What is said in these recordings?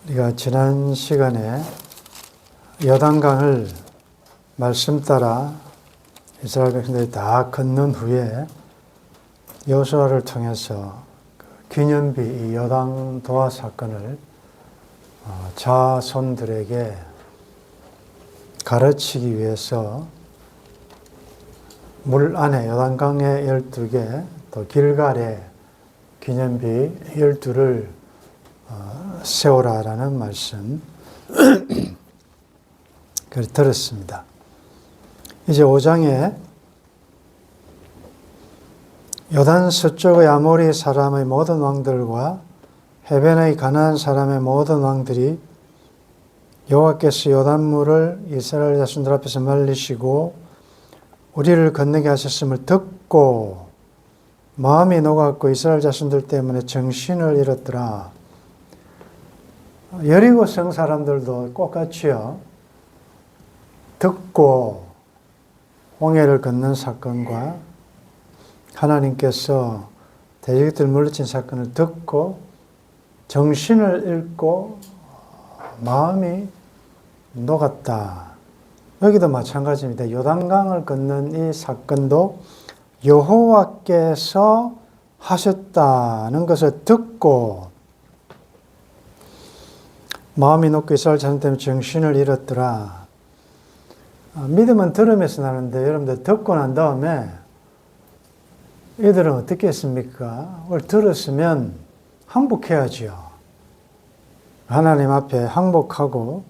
우리가 지난 시간에 요단강을 말씀 따라 이스라엘 백성들이 다 건넌 후에 여호수아를 통해서 기념비 이 요단 도하 사건을 자손들에게 가르치기 위해서 물 안에 요단강에 12개 또 길갈에 기념비 12를 세우라라는 말씀 그걸 들었습니다. 이제 5장에 요단 서쪽의 아모리 사람의 모든 왕들과 해변의 가나안 사람의 모든 왕들이 여호와께서 요단물을 이스라엘 자손들 앞에서 말리시고 우리를 건너게 하셨음을 듣고 마음이 녹았고 이스라엘 자손들 때문에 정신을 잃었더라. 여리고 성 사람들도 똑같이요. 듣고 홍해를 건넌 사건과 하나님께서 대적들 물리친 사건을 듣고 정신을 잃고 마음이 녹았다. 여기도 마찬가지입니다. 요단강을 건넌 이 사건도 여호와께서 하셨다는 것을 듣고 마음이 녹고 이스라엘 자손 때문에 정신을 잃었더라. 믿음은 들음에서 나는데 여러분들 듣고 난 다음에 이들은 어떻게 했습니까? 그걸 들었으면 항복해야지요. 하나님 앞에 항복하고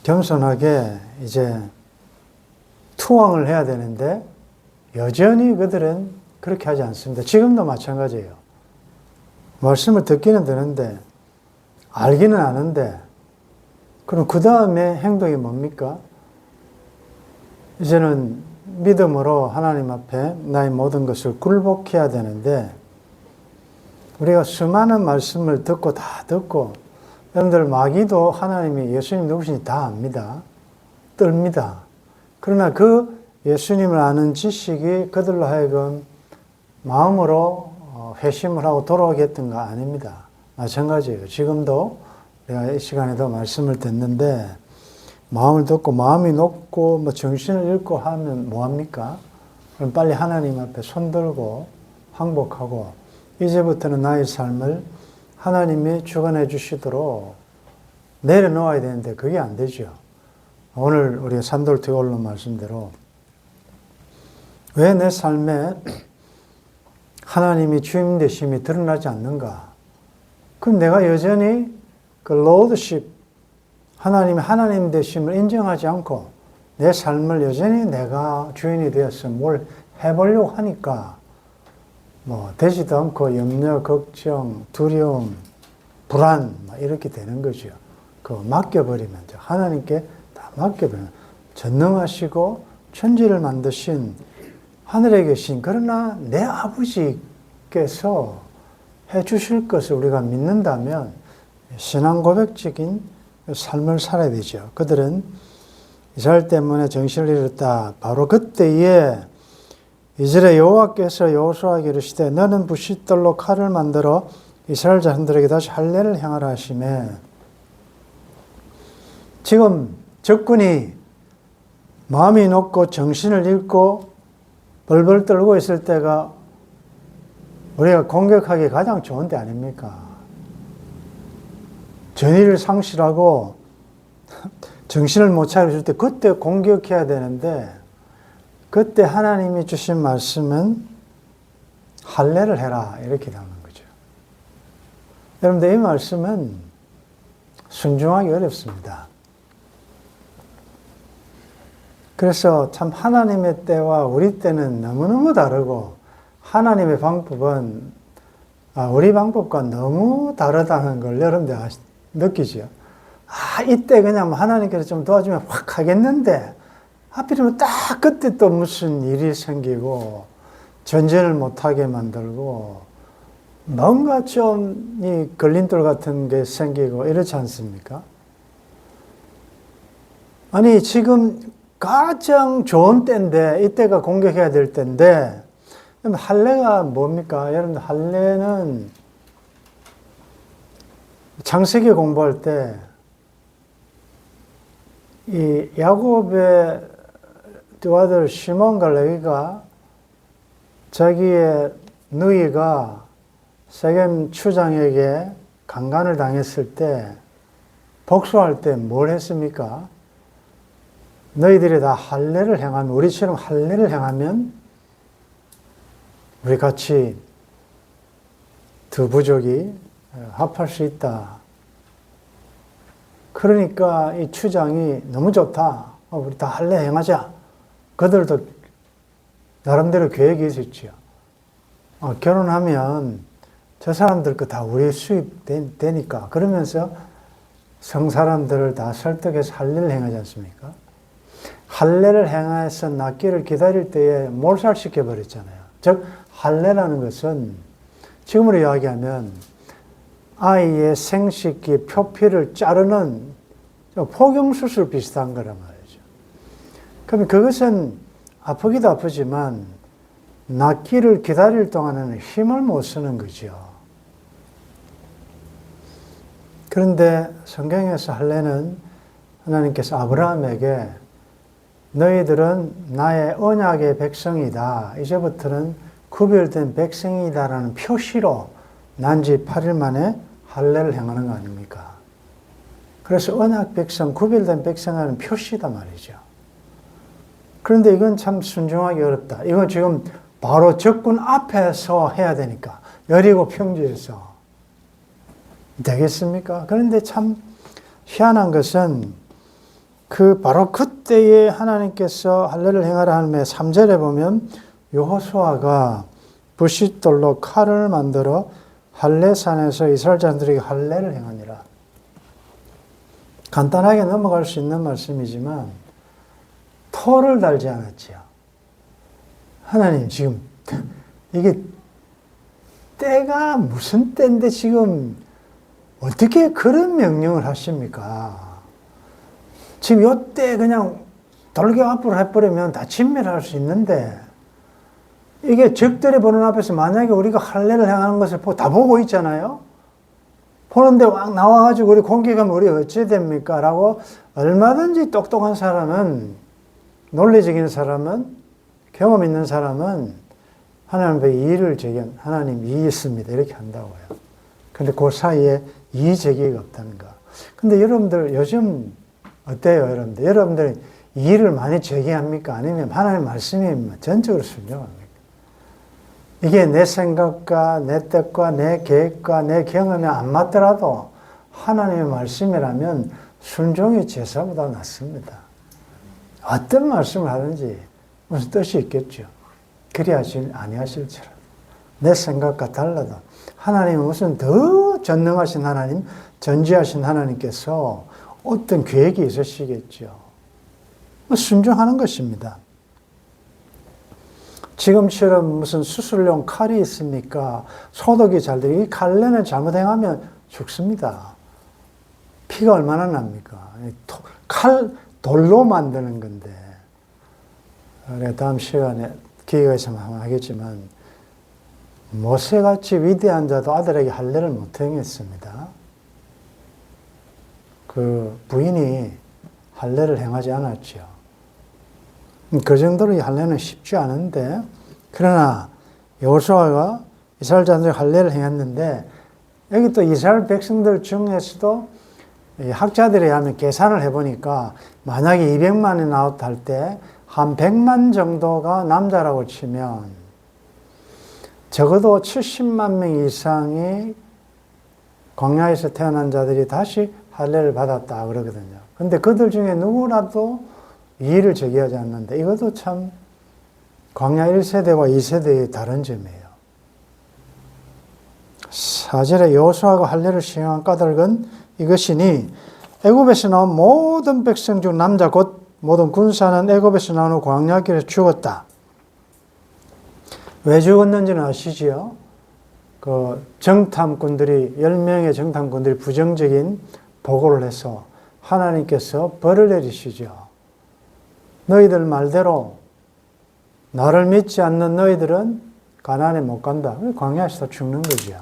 겸손하게 이제 투항을 해야 되는데 여전히 그들은 그렇게 하지 않습니다. 지금도 마찬가지예요. 말씀을 듣기는 되는데 알기는 아는데 그럼 그 다음에 행동이 뭡니까? 이제는 믿음으로 하나님 앞에 나의 모든 것을 굴복해야 되는데 우리가 수많은 말씀을 듣고 다 듣고 여러분들 마귀도 하나님이 예수님 누구신지 다 압니다. 떫니다. 그러나 그 예수님을 아는 지식이 그들로 하여금 마음으로 회심을 하고 돌아오게 했던 거 아닙니다. 마찬가지예요. 지금도 내가 이 시간에도 말씀을 듣는데 마음을 듣고 마음이 녹고 뭐 정신을 잃고 하면 뭐합니까? 그럼 빨리 하나님 앞에 손들고 항복하고 이제부터는 나의 삶을 하나님이 주관해 주시도록 내려놓아야 되는데 그게 안 되죠. 오늘 우리가 산돌 올른 말씀대로 왜 내 삶에 하나님이 주인 되심이 드러나지 않는가? 그럼 내가 여전히 그 로드십, 하나님이 하나님 되심을 인정하지 않고 내 삶을 여전히 내가 주인이 되어서 뭘 해보려고 하니까 뭐 되지도 않고 염려, 걱정, 두려움, 불안 이렇게 되는 거죠. 그거 맡겨버리면 하나님께 다 맡겨버리면 전능하시고 천지를 만드신 하늘에 계신 그러나 내 아버지께서 해 주실 것을 우리가 믿는다면 신앙 고백적인 삶을 살아야 되죠. 그들은 이스라엘 때문에 정신을 잃었다. 바로 그때에 이스라엘 여호와께서 여호수아에게 이르시되 너는 부싯돌로 칼을 만들어 이스라엘 자손들에게 다시 할례를 행하라 하시매 지금 적군이 마음이 녹고 정신을 잃고 벌벌 떨고 있을 때가 우리가 공격하기 가장 좋은 때 아닙니까? 전의를 상실하고 정신을 못 차릴 때 그때 공격해야 되는데 그때 하나님이 주신 말씀은 할례를 해라 이렇게 나오는 거죠. 여러분들 이 말씀은 순종하기 어렵습니다. 그래서 참 하나님의 때와 우리 때는 너무너무 다르고 하나님의 방법은 우리 방법과 너무 다르다는 걸 여러분들 느끼죠. 이때 그냥 하나님께서 좀 도와주면 확 하겠는데 하필이면 딱 그때 또 무슨 일이 생기고 전쟁을 못하게 만들고 뭔가 좀 이 걸림돌 같은 게 생기고 이렇지 않습니까? 아니 지금 가장 좋은 때인데 이때가 공격해야 될 때인데 할례가 뭡니까? 여러분들 할례는 창세기 공부할 때 이 야곱의 두 아들 시몬과 레위가 자기의 누이가 세겜 추장에게 강간을 당했을 때 복수할 때 뭘 했습니까? 너희들이 다 할례를 행하면, 우리처럼 할례를 행하면 우리 같이 두 부족이 합할 수 있다. 그러니까 이 추장이 너무 좋다. 우리 다 할례 행하자. 그들도 나름대로 계획이 있었죠. 결혼하면 저 사람들 거 다 우리 수입 되니까. 그러면서 성 사람들을 다 설득해서 할례를 행하지 않습니까? 할례를 행해서 낫기를 기다릴 때에 몰살시켜 버렸잖아요. 즉 할례라는 것은 지금으로 이야기하면 아이의 생식기 표피를 자르는 포경수술 비슷한 거란 말이죠. 그러면 그것은 아프기도 아프지만 낫기를 기다릴 동안에는 힘을 못 쓰는 거죠. 그런데 성경에서 할례는 하나님께서 아브라함에게 너희들은 나의 언약의 백성이다. 이제부터는 구별된 백성이다라는 표시로 난지 8일 만에 할례를 행하는 거 아닙니까? 그래서 언약 백성, 구별된 백성이라는 표시다 말이죠. 그런데 이건 참 순종하기 어렵다. 이건 지금 바로 적군 앞에서 해야 되니까. 여리고 평지에서. 되겠습니까? 그런데 참 희한한 것은 바로 그때에 하나님께서 할례를 행하라 하는 3절에 보면 여호수아가 부싯돌로 칼을 만들어 할례산에서 이스라엘 자손들에게 할례를 행하니라. 간단하게 넘어갈 수 있는 말씀이지만 토를 달지 않았지요. 하나님 지금 이게 때가 무슨 때인데 지금 어떻게 그런 명령을 하십니까? 지금 요때 그냥 돌격 앞으로 해버리면 다 진멸할 수 있는데 이게 적들이 보는 앞에서 만약에 우리가 할례를 행하는 것을 다 보고 있잖아요. 보는데 막 나와가지고 우리 공격하면 우리 어찌 됩니까? 라고 얼마든지 똑똑한 사람은, 논리적인 사람은, 경험 있는 사람은 하나님 앞에 이의를 제기한, 하나님 이의 있습니다. 이렇게 한다고요. 근데 그 사이에 이의 제기가 없다는 거. 근데 여러분들 요즘 어때요, 여러분들? 여러분들이 이의를 많이 제기합니까? 아니면 하나님 말씀이 전적으로 순종합니까? 이게 내 생각과 내 뜻과 내 계획과 내 경험이 안 맞더라도 하나님의 말씀이라면 순종이 제사보다 낫습니다. 어떤 말씀을 하든지 무슨 뜻이 있겠죠. 그리 아니하실지라도 내 생각과 달라도 하나님은 무슨 더 전능하신 하나님, 전지하신 하나님께서 어떤 계획이 있으시겠죠. 순종하는 것입니다. 지금처럼 무슨 수술용 칼이 있습니까? 소독이 잘 되고, 이 칼레는 잘못 행하면 죽습니다. 피가 얼마나 납니까? 돌로 만드는 건데. 우리가 다음 시간에 기회가 있으면 한번 하겠지만, 모세같이 위대한 자도 아들에게 할례를 못 행했습니다. 그 부인이 할례를 행하지 않았죠. 그 정도로 이 할례는 쉽지 않은데, 그러나 여호수아가 이스라엘 자손들이 할례를 행했는데, 여기 또 이스라엘 백성들 중에서도 학자들에 의하면 계산을 해보니까 만약에 200만이 나왔다 할 때 한 100만 정도가 남자라고 치면 적어도 70만 명 이상이 광야에서 태어난 자들이 다시 할례를 받았다 그러거든요. 근데 그들 중에 누구라도 이의를 제기하지 않는데 이것도 참 광야 1세대와 2세대의 다른 점이에요. 4절에 여호수아가 할례를 시행한 까닭은 이것이니 애굽에서 나온 모든 백성 중 남자 곧 모든 군사는 애굽에서 나온 후 광야길에서 죽었다. 왜 죽었는지는 아시지요? 그 정탐꾼들이 10명의 정탐꾼들이 부정적인 보고를 해서 하나님께서 벌을 내리시죠. 너희들 말대로 나를 믿지 않는 너희들은 가나안에 못 간다. 광야에서 죽는 거죠.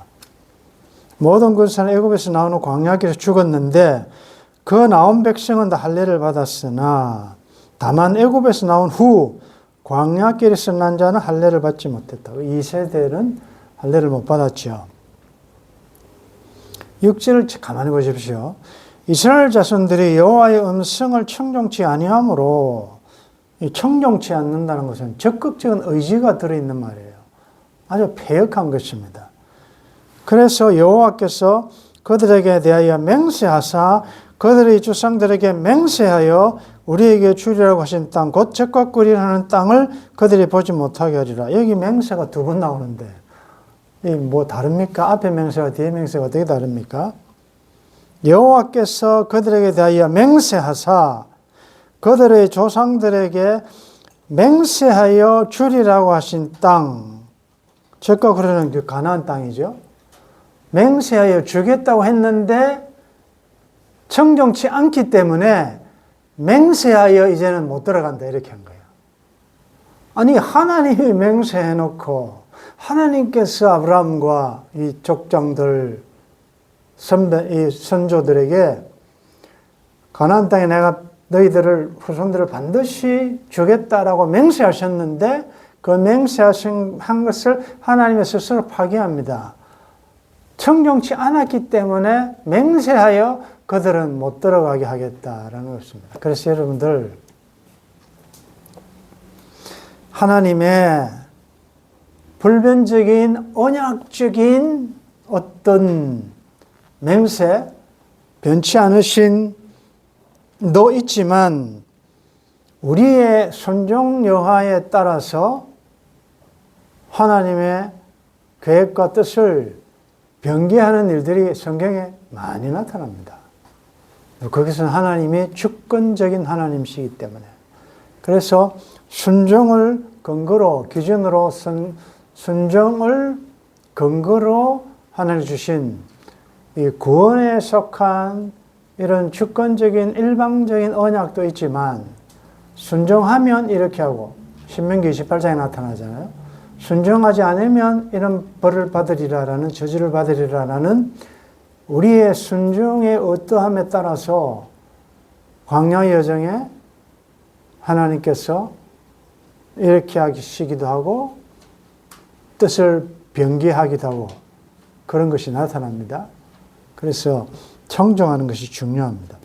모든 군사는 애굽에서 나오는 광야길에서 죽었는데 그 나온 백성은 다 할례를 받았으나 다만 애굽에서 나온 후 광야길에서 난 자는 할례를 받지 못했다. 이 세대는 할례를 못 받았죠. 6절을 가만히 보십시오. 이스라엘 자손들이 여호와의 음성을 청종치 아니하므로, 이 청종치 않는다는 것은 적극적인 의지가 들어있는 말이에요. 아주 패역한 것입니다. 그래서 여호와께서 그들에게 대하여 맹세하사 그들의 주상들에게 맹세하여 우리에게 주리라고 하신 땅, 곧 젖과 꿀이 흐르는 땅을 그들이 보지 못하게 하리라. 여기 맹세가 두 번 나오는데 이 뭐 다릅니까? 앞에 맹세와 뒤에 맹세가 어떻게 다릅니까? 여호와께서 그들에게 대하여 맹세하사 그들의 조상들에게 맹세하여 주리라고 하신 땅, 젖과 흐르는 그 가나안 땅이죠. 맹세하여 주겠다고 했는데 청종치 않기 때문에 맹세하여 이제는 못 들어간다 이렇게 한 거예요. 아니 하나님이 맹세해놓고 하나님께서 아브라함과 이 족장들 이 선조들에게 가나안 땅에 내가 너희들을 후손들을 반드시 주겠다라고 맹세하셨는데 그 맹세하신 것을 하나님이 스스로 파기합니다. 청종치 않았기 때문에 맹세하여 그들은 못 들어가게 하겠다라는 것입니다. 그래서 여러분들 하나님의 불변적인 언약적인 어떤 맹세, 변치 않으신 도 있지만 우리의 순종 여하에 따라서 하나님의 계획과 뜻을 변개하는 일들이 성경에 많이 나타납니다. 거기서는 하나님이 주권적인 하나님이시기 때문에. 그래서 순종을 근거로, 기준으로, 순종을 근거로 하나님 주신 이 구원에 속한 이런 주권적인 일방적인 언약도 있지만 순종하면 이렇게 하고 신명기 28장에 나타나잖아요. 순종하지 않으면 이런 벌을 받으리라라는, 저주를 받으리라라는 우리의 순종의 어떠함에 따라서 광야 여정에 하나님께서 이렇게 하시기도 하고 뜻을 변개하기도 하고 그런 것이 나타납니다. 그래서 청종하는 것이 중요합니다.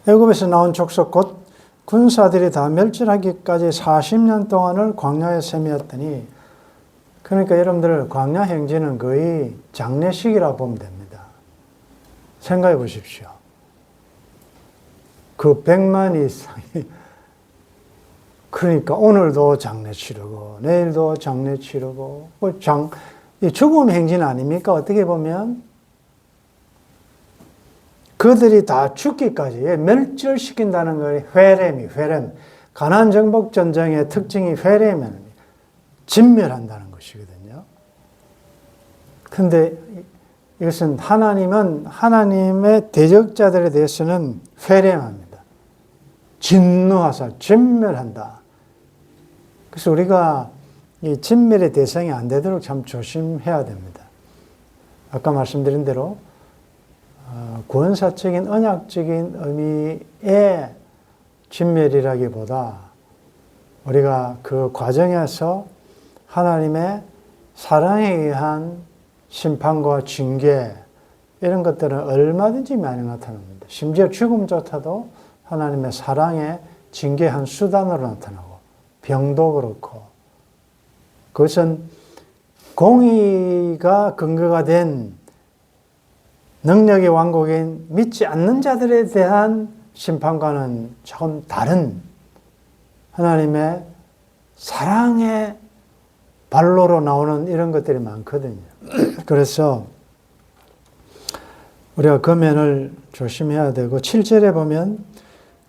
애굽에서 나온 족속 곧 군사들이 다 멸절하기까지 40년 동안을 광야에 세미었더니, 그러니까 여러분들 광야 행진은 거의 장례식이라고 보면 됩니다. 생각해 보십시오. 그 100만 이상이, 그러니까 오늘도 장례 치르고 내일도 장례 치르고, 이 죽음 행진 아닙니까? 어떻게 보면 그들이 다 죽기까지 멸절시킨다는 것이 회렘. 가나안 정복 전쟁의 특징이 회렘은 진멸한다는 것이거든요. 그런데 이것은 하나님의 대적자들에 대해서는 회렘합니다. 진노하사 진멸한다. 그래서 우리가 이 진멸의 대상이 안 되도록 참 조심해야 됩니다. 아까 말씀드린 대로 구원사적인 언약적인 의미의 진멸이라기보다 우리가 그 과정에서 하나님의 사랑에 의한 심판과 징계 이런 것들은 얼마든지 많이 나타납니다. 심지어 죽음조차도 하나님의 사랑의 징계 한 수단으로 나타나고, 병도 그렇고, 그것은 공의가 근거가 된 능력의 왕국인 믿지 않는 자들에 대한 심판과는 조금 다른 하나님의 사랑의 발로로 나오는 이런 것들이 많거든요. 그래서 우리가 그 면을 조심해야 되고, 7절에 보면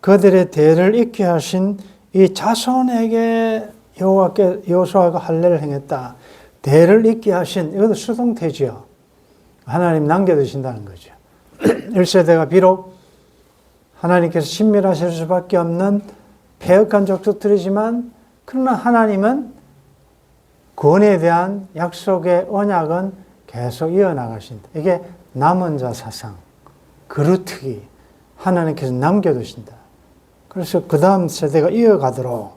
그들의 대를 잇게 하신 이 자손에게 여호수아가 할례를 행했다. 대를 잇게 하신, 이것도 수동태지요. 하나님 남겨두신다는 거죠. 1세대가 비록 하나님께서 신멸하실 수밖에 없는 패역한 족속들이지만, 그러나 하나님은 구원에 대한 약속의 언약은 계속 이어나가신다. 이게 남은 자 사상, 그루트기 하나님께서 남겨두신다. 그래서 그 다음 세대가 이어가도록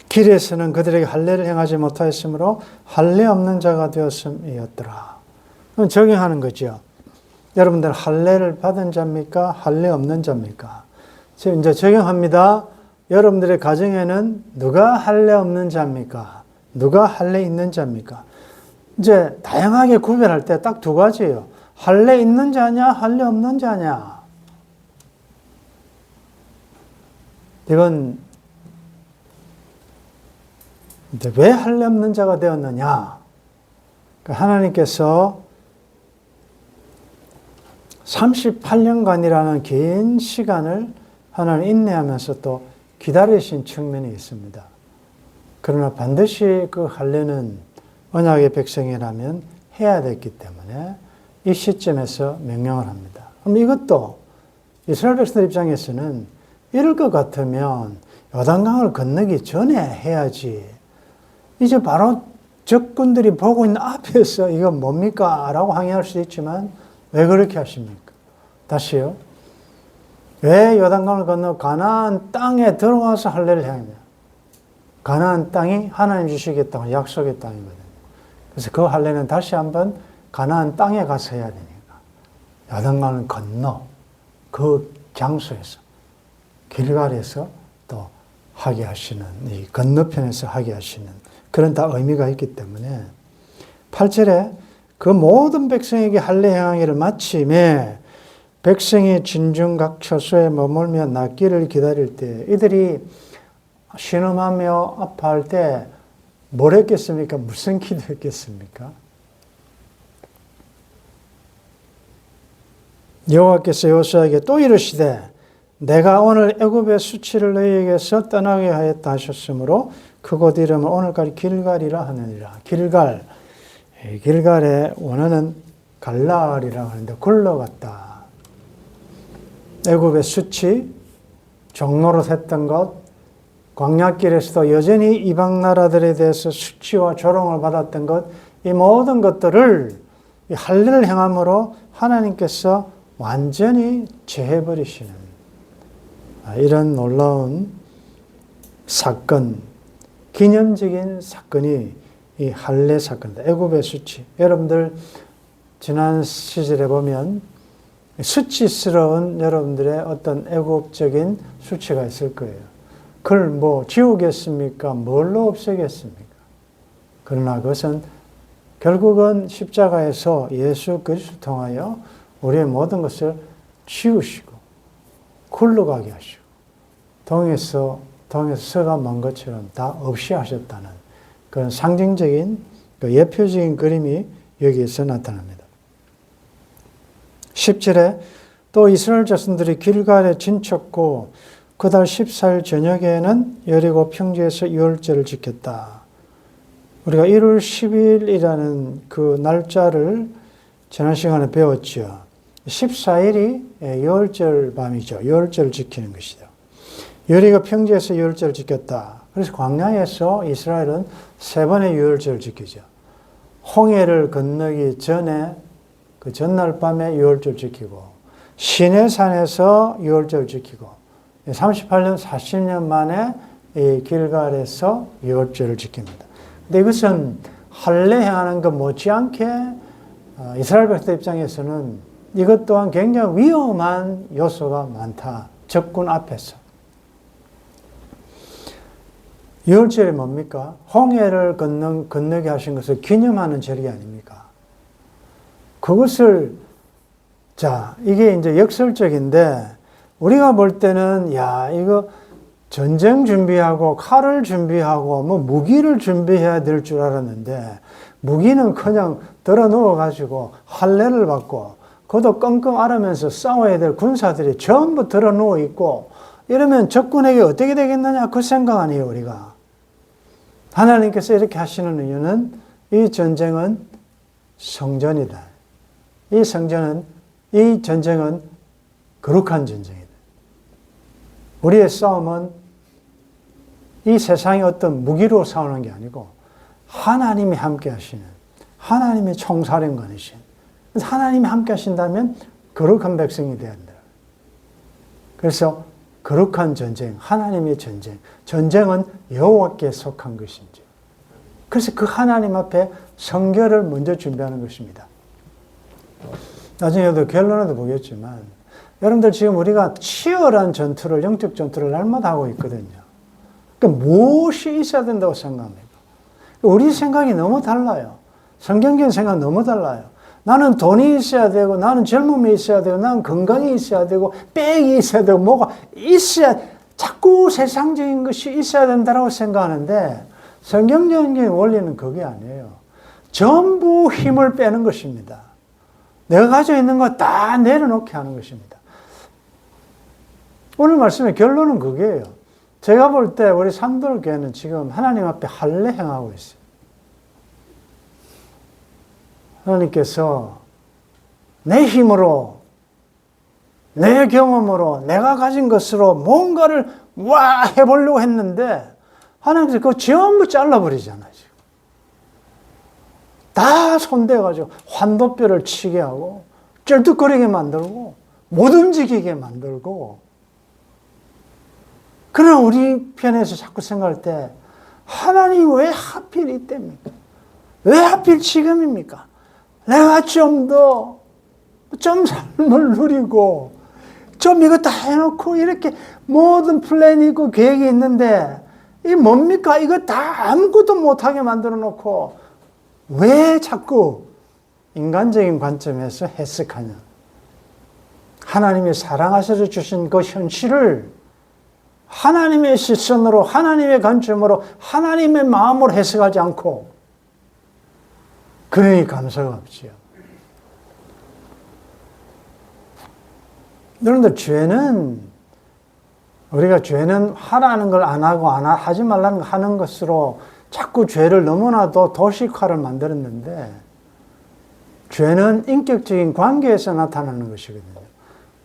길에서는 그들에게 할례를 행하지 못하였으므로 할례 없는 자가 되었음이었더라. 그럼 적용하는 거죠. 여러분들 할례를 받은 자입니까? 할례 없는 자입니까? 지금 이제 적용합니다. 여러분들의 가정에는 누가 할례 없는 자입니까? 누가 할례 있는 자입니까? 이제 다양하게 구별할 때 딱 두 가지예요. 할례 있는 자냐, 할례 없는 자냐. 이건 이제 왜 할례 없는 자가 되었느냐? 하나님께서 38년간이라는 긴 시간을 하나님 인내하면서 또 기다리신 측면이 있습니다. 그러나 반드시 그 할례는 언약의 백성이라면 해야 됐기 때문에 이 시점에서 명령을 합니다. 그럼 이것도 이스라엘 백성들 입장에서는 이럴 것 같으면 요단강을 건너기 전에 해야지. 이제 바로 적군들이 보고 있는 앞에서 이건 뭡니까? 라고 항의할 수도 있지만 왜 그렇게 하십니까? 다시요. 왜 요단강을 건너 가나안 땅에 들어가서 할례를 행하냐? 가나안 땅이 하나님 주시겠다고 약속의 땅이거든요. 그래서 그 할례는 다시 한번 가나안 땅에 가서 해야 되니까 요단강을 건너 그 장소에서 길갈에서 또 하게 하시는, 이 건너편에서 하게 하시는 그런 다 의미가 있기 때문에 8절에 그 모든 백성에게 할례 행하기를 마침에 백성이 진중 각 처소에 머물며 낫기를 기다릴 때 이들이 신음하며 아파할 때 뭘 했겠습니까? 무슨 기도했겠습니까? 여호와께서 여호수아에게 또 이르시되 내가 오늘 애굽의 수치를 너희에게서 떠나게 하였다 하셨으므로 그곳 이름을 오늘까지 길갈이라 하느니라. 길갈의 원어는 갈라알이라고 하는데 굴러갔다. 애굽의 수치, 종로로 했던 것, 광야길에서도 여전히 이방 나라들에 대해서 수치와 조롱을 받았던 것, 이 모든 것들을 이 할례를 행함으로 하나님께서 완전히 제해버리시는 이런 놀라운 사건, 기념적인 사건이 이 할례 사건이다. 애굽의 수치. 여러분들 지난 시절에 보면 수치스러운 여러분들의 어떤 애국적인 수치가 있을 거예요. 그걸 뭐 지우겠습니까? 뭘로 없애겠습니까? 그러나 그것은 결국은 십자가에서 예수 그리스도를 통하여 우리의 모든 것을 지우시고 굴러가게 하시고 동에서 서가 먼 것처럼 다 없이 하셨다는 그런 상징적인 예표적인 그림이 여기에서 나타납니다. 10절에 또 이스라엘 자손들이 길갈에 진쳤고 그달 14일 저녁에는 여리고 평지에서 유월절을 지켰다. 우리가 1월 10일이라는 그 날짜를 지난 시간에 배웠죠. 14일이 유월절 밤이죠. 유월절을 지키는 것이죠. 여리고 평지에서 유월절을 지켰다. 그래서 광야에서 이스라엘은 3번의 유월절을 지키죠. 홍해를 건너기 전에 그 전날 밤에 유월절 지키고 시내산에서 유월절 지키고 38년, 40년 만에 이 길갈에서 유월절을 지킵니다. 근데 이것은 할례 행하는 것 못지않게 이스라엘 백성 입장에서는 이것 또한 굉장히 위험한 요소가 많다. 적군 앞에서. 유월절이 뭡니까? 홍해를 건너게 하신 것을 기념하는 절기 아닙니까? 그것을, 이게 이제 역설적인데, 우리가 볼 때는, 이거 전쟁 준비하고 칼을 준비하고 무기를 준비해야 될 줄 알았는데, 무기는 그냥 들어 누워가지고 할례를 받고, 그것도 끙끙 앓으면서 싸워야 될 군사들이 전부 들어 누워 있고, 이러면 적군에게 어떻게 되겠느냐? 그 생각 아니에요, 우리가. 하나님께서 이렇게 하시는 이유는 이 전쟁은 성전이다. 이 전쟁은 거룩한 전쟁이다. 우리의 싸움은 이 세상의 어떤 무기로 싸우는 게 아니고 하나님이 함께 하시는, 하나님의 총사령관이신. 하나님이 함께 하신다면 거룩한 백성이 되어야 한다. 그래서 거룩한 전쟁, 하나님의 전쟁. 전쟁은 여호와께 속한 것인지. 그래서 그 하나님 앞에 성결을 먼저 준비하는 것입니다. 나중에도 결론에도 보겠지만 여러분들 지금 우리가 치열한 전투를, 영적 전투를 날마다 하고 있거든요. 그러니까 무엇이 있어야 된다고 생각합니까? 우리 생각이 너무 달라요. 성경적인 생각은 너무 달라요. 나는 돈이 있어야 되고, 나는 젊음이 있어야 되고, 나는 건강이 있어야 되고, 빽이 있어야 되고, 뭐가 있어야, 자꾸 세상적인 것이 있어야 된다고 생각하는데, 성경적인 원리는 그게 아니에요. 전부 힘을 빼는 것입니다. 내가 가지고 있는 거 다 내려놓게 하는 것입니다. 오늘 말씀의 결론은 그게요. 제가 볼 때 우리 산돌교회는 지금 하나님 앞에 할례 행하고 있어요. 하나님께서 내 힘으로, 내 경험으로, 내가 가진 것으로 뭔가를 해보려고 했는데 하나님께서 그거 전부 잘라버리잖아요. 지금. 다 손대가지고 환도뼈를 치게 하고 쩔뚝거리게 만들고 못 움직이게 만들고. 그러나 우리 편에서 자꾸 생각할 때 하나님 왜 하필 이때입니까? 왜 하필 지금입니까? 내가 좀 삶을 누리고 좀 이거 다 해놓고 이렇게 모든 플랜이 있고 계획이 있는데 이 뭡니까? 이거 다 아무것도 못하게 만들어 놓고 왜 자꾸 인간적인 관점에서 해석하냐? 하나님이 사랑하셔서 주신 그 현실을 하나님의 시선으로, 하나님의 관점으로, 하나님의 마음으로 해석하지 않고 그러니 감사가 없지요. 여러분들 우리가 죄는 하라는 걸 안 하고 하지 말라는 걸 하는 것으로 자꾸 죄를 너무나도 도식화를 만들었는데 죄는 인격적인 관계에서 나타나는 것이거든요.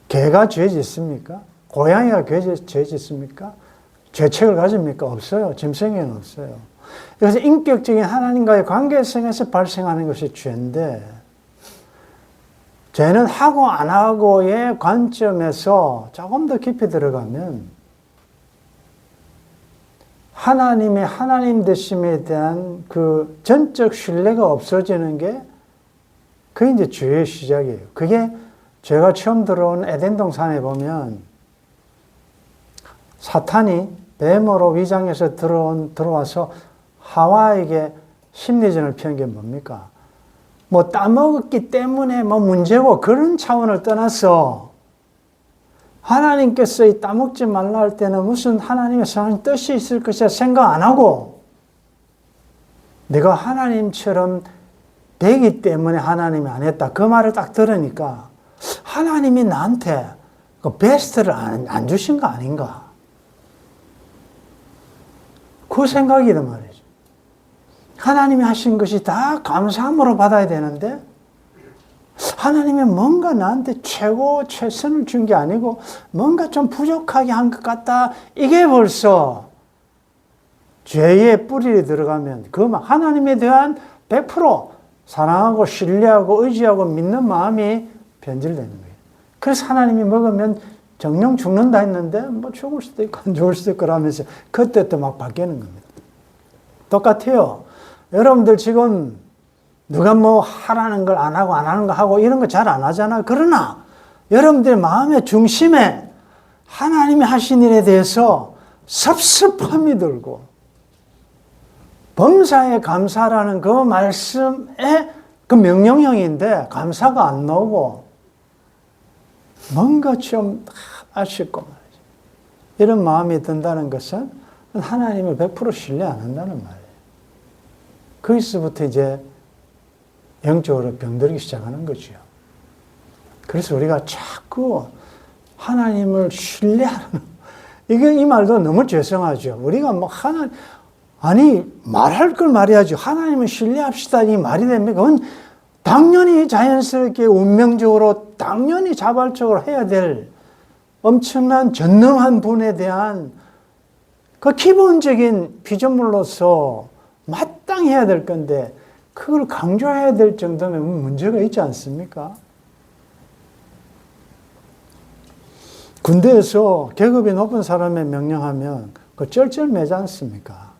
개가 죄 짓습니까? 고양이가 죄 짓습니까? 죄책을 가집니까? 없어요. 짐승에는 없어요. 그래서 인격적인 하나님과의 관계성에서 발생하는 것이 죄인데 죄는 하고 안 하고의 관점에서 조금 더 깊이 들어가면 하나님의 하나님 되심에 대한 그 전적 신뢰가 없어지는 게 그게 이제 죄의 시작이에요. 그게 죄가 처음 들어온 에덴 동산에 보면 사탄이 뱀으로 위장해서 들어와서 하와에게 심리전을 펴는 게 뭡니까? 뭐 따먹었기 때문에 뭐 문제고 그런 차원을 떠나서 하나님께서 이 따먹지 말라 할 때는 무슨 하나님의 선한 뜻이 있을 것이라 생각 안 하고 내가 하나님처럼 되기 때문에 하나님이 안 했다. 그 말을 딱 들으니까 하나님이 나한테 그 베스트를 안 주신 거 아닌가? 그 생각이란 말이죠. 하나님이 하신 것이 다 감사함으로 받아야 되는데 하나님이 뭔가 나한테 최선을 준 게 아니고 뭔가 좀 부족하게 한 것 같다. 이게 벌써 죄의 뿌리에 들어가면 그 하나님에 대한 100% 사랑하고 신뢰하고 의지하고 믿는 마음이 변질되는 거예요. 그래서 하나님이 먹으면 정령 죽는다 했는데 뭐 죽을 수도 있고 안 죽을 수도 있고 하면서 그때 또 막 바뀌는 겁니다. 똑같아요. 여러분들 지금 누가 뭐 하라는 걸 안 하고 안 하는 거 하고 이런 거 잘 안 하잖아요. 그러나 여러분들 마음의 중심에 하나님이 하신 일에 대해서 섭섭함이 들고 범사에 감사라는 그 말씀의 그 명령형인데 감사가 안 나오고 뭔가 좀 아쉽고 말이죠. 이런 마음이 든다는 것은 하나님을 100% 신뢰 안 한다는 말이에요. 거기서부터 이제 영적으로 병들기 시작하는 거죠. 그래서 우리가 자꾸 하나님을 신뢰하는, 이 말도 너무 죄송하죠. 우리가 뭐 말할 걸 말해야죠. 하나님을 신뢰합시다. 이 말이 됩니까? 그건 당연히 자연스럽게 운명적으로, 당연히 자발적으로 해야 될 엄청난 전능한 분에 대한 그 기본적인 피조물로서 마땅히 해야 될 건데, 그걸 강조해야 될 정도면 문제가 있지 않습니까? 군대에서 계급이 높은 사람의 명령하면 그 쩔쩔매지 않습니까?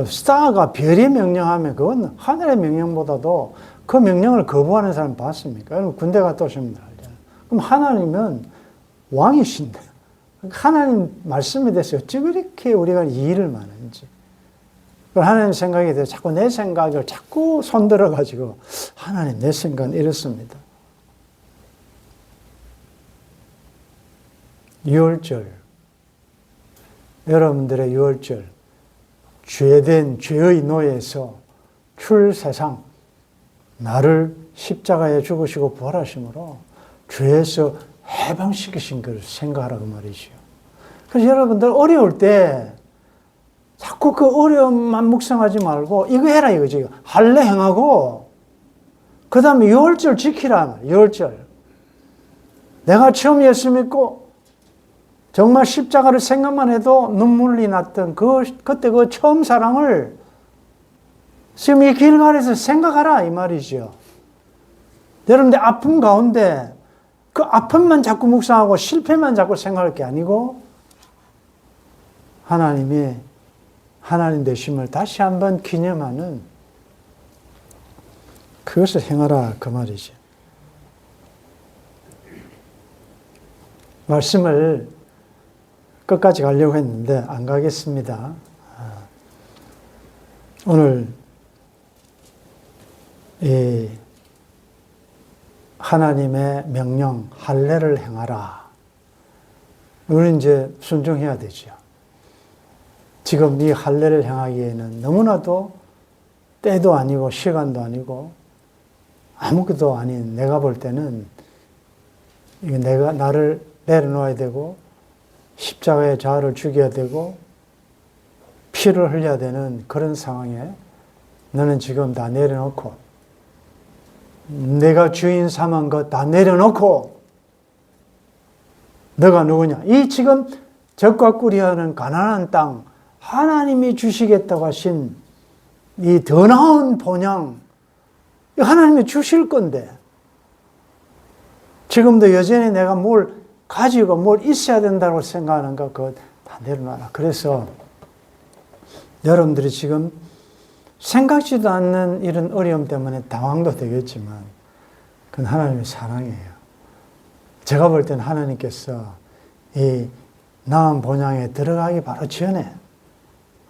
스타가 별이 명령하면 그건 하늘의 명령보다도 그 명령을 거부하는 사람 봤습니까? 여러분 군대 갔다 오시면 알잖아요. 그럼 하나님은 왕이신데 하나님 말씀에 대해서 어찌 그렇게 우리가 이의를 많은지. 하나님 생각에 대해서 자꾸 내 생각을 자꾸 손들어가지고 하나님 내 생각은 이렇습니다. 유월절, 여러분들의 유월절, 죄된 죄의 노예에서 출세상, 나를 십자가에 죽으시고 부활하심으로 죄에서 해방시키신 것을 생각하라고 말이죠. 그래서 여러분들 어려울 때 자꾸 그 어려움만 묵상하지 말고 이거 해라 이거지. 할례 행하고 그 다음에 유월절 지키라. 유월절. 내가 처음 예수 믿고 정말 십자가를 생각만 해도 눈물이 났던 그때 그 처음 사랑을 지금 이 길갈에서 생각하라 이 말이죠. 여러분들 아픔 가운데 그 아픔만 자꾸 묵상하고 실패만 자꾸 생각할 게 아니고 하나님이 하나님 되심을 다시 한번 기념하는 그것을 행하라 그 말이죠. 말씀을 끝까지 가려고 했는데 안 가겠습니다. 오늘 이 하나님의 명령 할례를 행하라. 우리는 이제 순종해야 되죠. 지금 이 할례를 행하기에는 너무나도 때도 아니고 시간도 아니고 아무것도 아닌 내가 볼 때는 내가 나를 내려놓아야 되고 십자가의 자아를 죽여야 되고 피를 흘려야 되는 그런 상황에 너는 지금 다 내려놓고 내가 주인 삼은 것 다 내려놓고 너가 누구냐? 이 지금 적과 꿀이하는 가난한 땅 하나님이 주시겠다고 하신 이 더 나은 본향 하나님이 주실 건데 지금도 여전히 내가 뭘 가지고 뭘 있어야 된다고 생각하는 거 그거 다 내려놔라. 그래서 여러분들이 지금 생각지도 않는 이런 어려움 때문에 당황도 되겠지만 그건 하나님의 사랑이에요. 제가 볼 때는 하나님께서 이 나은 본향에 들어가기 바로 전에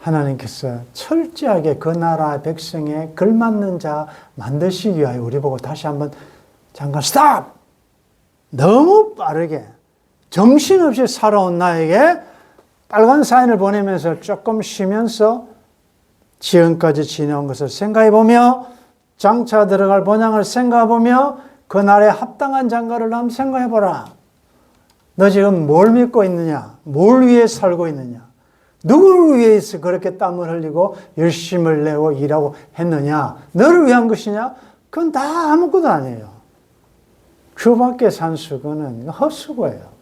하나님께서 철저하게 그 나라 백성에 걸맞는 자 만드시기 위하여 우리 보고 다시 한번 잠깐 스탑! 너무 빠르게 정신없이 살아온 나에게 빨간 사인을 보내면서 조금 쉬면서 지금까지 지내온 것을 생각해보며 장차 들어갈 본향을 생각해보며 그 날에 합당한 장가를 한번 생각해보라. 너 지금 뭘 믿고 있느냐? 뭘 위해 살고 있느냐? 누구를 위해서 그렇게 땀을 흘리고 열심을 내고 일하고 했느냐? 너를 위한 것이냐? 그건 다 아무것도 아니에요. 주밖에 산수고는 헛수고예요.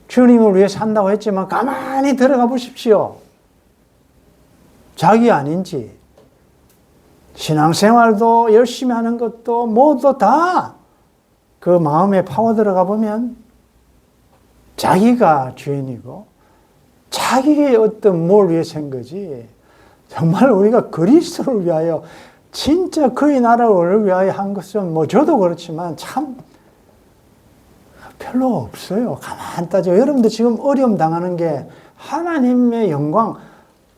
주님을 위해 산다고 했지만 가만히 들어가 보십시오. 자기 아닌지 신앙생활도 열심히 하는 것도 모두 다 그 마음에 파고 들어가 보면 자기가 주인이고 자기의 어떤 뭘 위해 산 거지 정말 우리가 그리스도를 위하여 진짜 그의 나라를 위하여 한 것은 뭐 저도 그렇지만 참 별로 없어요. 가만 따져. 여러분들 지금 어려움 당하는 게 하나님의 영광,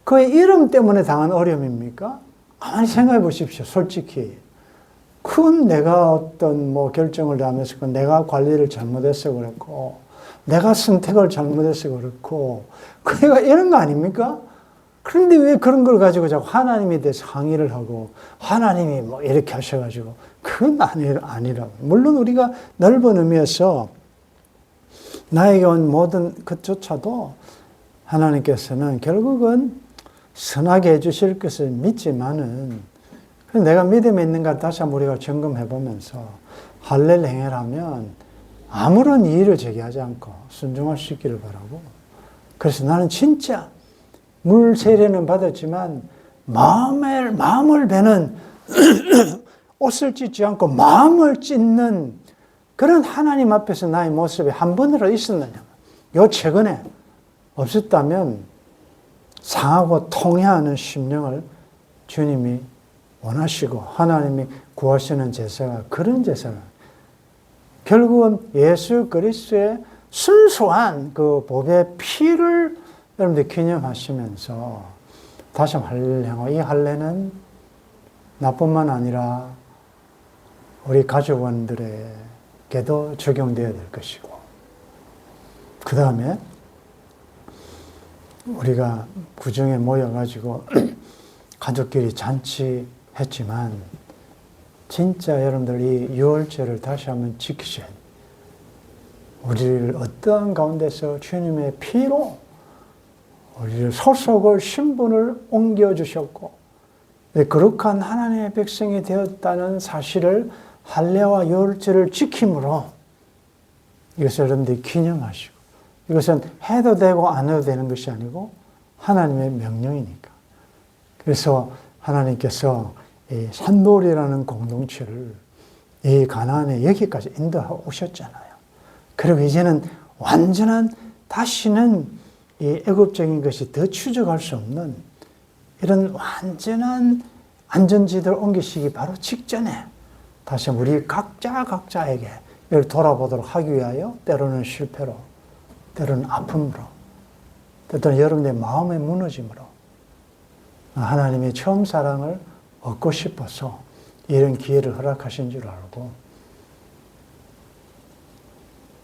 그의 이름 때문에 당한 어려움입니까? 가만히 생각해 보십시오. 솔직히. 그건 내가 어떤 뭐 결정을 하면서 내가 관리를 잘못해서 그렇고, 내가 선택을 잘못해서 그렇고, 그가 이런 거 아닙니까? 그런데 왜 그런 걸 가지고 자꾸 하나님에 대해서 항의를 하고, 하나님이 뭐 이렇게 하셔가지고, 그건 아니라고. 물론 우리가 넓은 의미에서 나에게 온 모든 것조차도 하나님께서는 결국은 선하게 해주실 것을 믿지만은 내가 믿음에 있는가 다시 한번 우리가 점검해 보면서 할례를 행하면 아무런 이의를 제기하지 않고 순종할 수 있기를 바라고 그래서 나는 진짜 물 세례는 받았지만 마음을 베는 옷을 찢지 않고 마음을 찢는 그런 하나님 앞에서 나의 모습이 한 번이라도 있었느냐? 요 최근에 없었다면 상하고 통해하는 심령을 주님이 원하시고 하나님이 구하시는 제사가 그런 제사는 결국은 예수 그리스도의 순수한 그 복의 피를 여러분들 기념하시면서 다시 할례를 향하고 이 할례는 나뿐만 아니라 우리 가족원들에게도 적용되어야 될 것이고 그 다음에 우리가 구정에 모여가지고 가족끼리 잔치했지만 진짜 여러분들이 유월절을 다시 한번 지키셔야 돼요. 우리를 어떠한 가운데서 주님의 피로 우리를 소속을 신분을 옮겨주셨고 거룩한 하나님의 백성이 되었다는 사실을 할례와 유월절을 지킴으로 이것을 여러분들이 기념하시고 이것은 해도 되고 안 해도 되는 것이 아니고 하나님의 명령이니까. 그래서 하나님께서 이 산돌이라는 공동체를 이 가나안에 여기까지 인도하고 오셨잖아요. 그리고 이제는 완전한 다시는 이 애국적인 것이 더 추적할 수 없는 이런 완전한 안전지대를 옮기시기 바로 직전에 다시 우리 각자에게 이를 돌아보도록 하기 위하여 때로는 실패로, 때로는 아픔으로, 때로는 여러분의 마음의 무너짐으로 하나님의 처음 사랑을 얻고 싶어서 이런 기회를 허락하신 줄 알고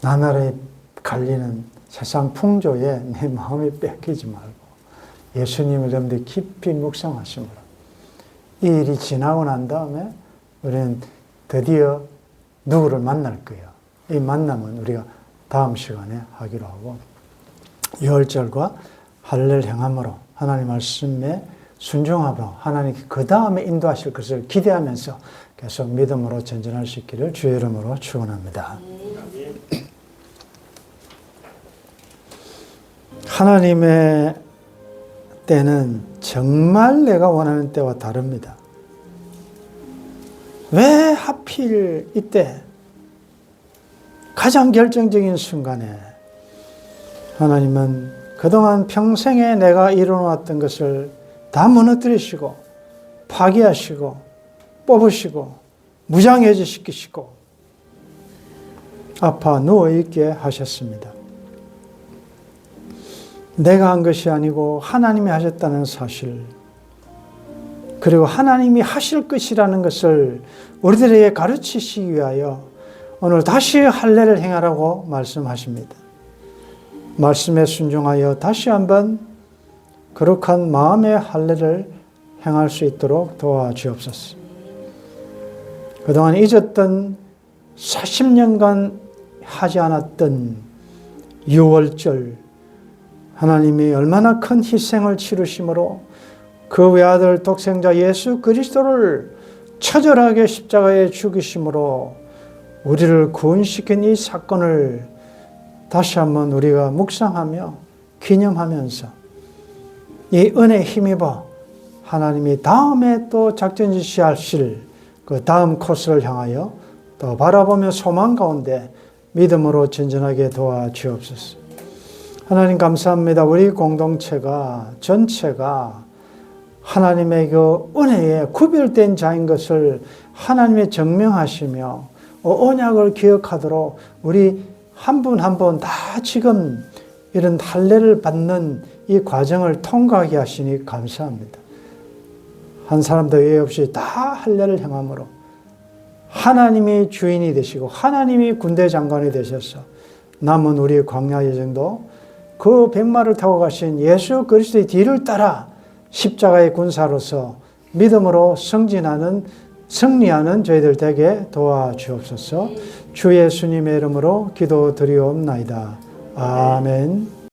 나날이 갈리는 세상 풍조에 내 마음이 뺏기지 말고 예수님을 여러분들 깊이 묵상하심으로 이 일이 지나고 난 다음에 우리는 드디어 누구를 만날 거예요. 이 만남은 우리가 다음 시간에 하기로 하고 유월절과 할례를 행함으로 하나님 말씀에 순종하며 하나님 그 다음에 인도하실 것을 기대하면서 계속 믿음으로 전진할 수 있기를 주의 이름으로 축원합니다. 하나님의 때는 정말 내가 원하는 때와 다릅니다. 왜 하필 이때 가장 결정적인 순간에 하나님은 그동안 평생에 내가 이뤄놓았던 것을 다 무너뜨리시고 파괴하시고 뽑으시고 무장해제시키시고 아파 누워있게 하셨습니다. 내가 한 것이 아니고 하나님이 하셨다는 사실 그리고 하나님이 하실 것이라는 것을 우리들에게 가르치시기 위하여 오늘 다시 할례를 행하라고 말씀하십니다. 말씀에 순종하여 다시 한번 거룩한 마음의 할례를 행할 수 있도록 도와주옵소서. 그동안 잊었던 40년간 하지 않았던 유월절 하나님이 얼마나 큰 희생을 치르심으로 그 외아들 독생자 예수 그리스도를 처절하게 십자가에 죽이심으로 우리를 구원시킨 이 사건을 다시 한번 우리가 묵상하며 기념하면서 이 은혜에 힘입어 하나님이 다음에 또 작전 지시하실 그 다음 코스를 향하여 또 바라보며 소망 가운데 믿음으로 전진하게 도와주옵소서. 하나님 감사합니다. 우리 공동체가 전체가 하나님의 그 은혜에 구별된 자인 것을 하나님이 증명하시며 언약을 기억하도록 우리 한 분 한 분 다 지금 이런 할례를 받는 이 과정을 통과하게 하시니 감사합니다. 한 사람도 예외 없이 다 할례를 행함으로 하나님이 주인이 되시고 하나님이 군대 장관이 되셔서 남은 우리의 광야 여정도 그 백마를 타고 가신 예수 그리스도의 뒤를 따라 십자가의 군사로서 믿음으로 승리하는 저희들 되게 도와주옵소서. 주 예수님의 이름으로 기도드리옵나이다. 아멘.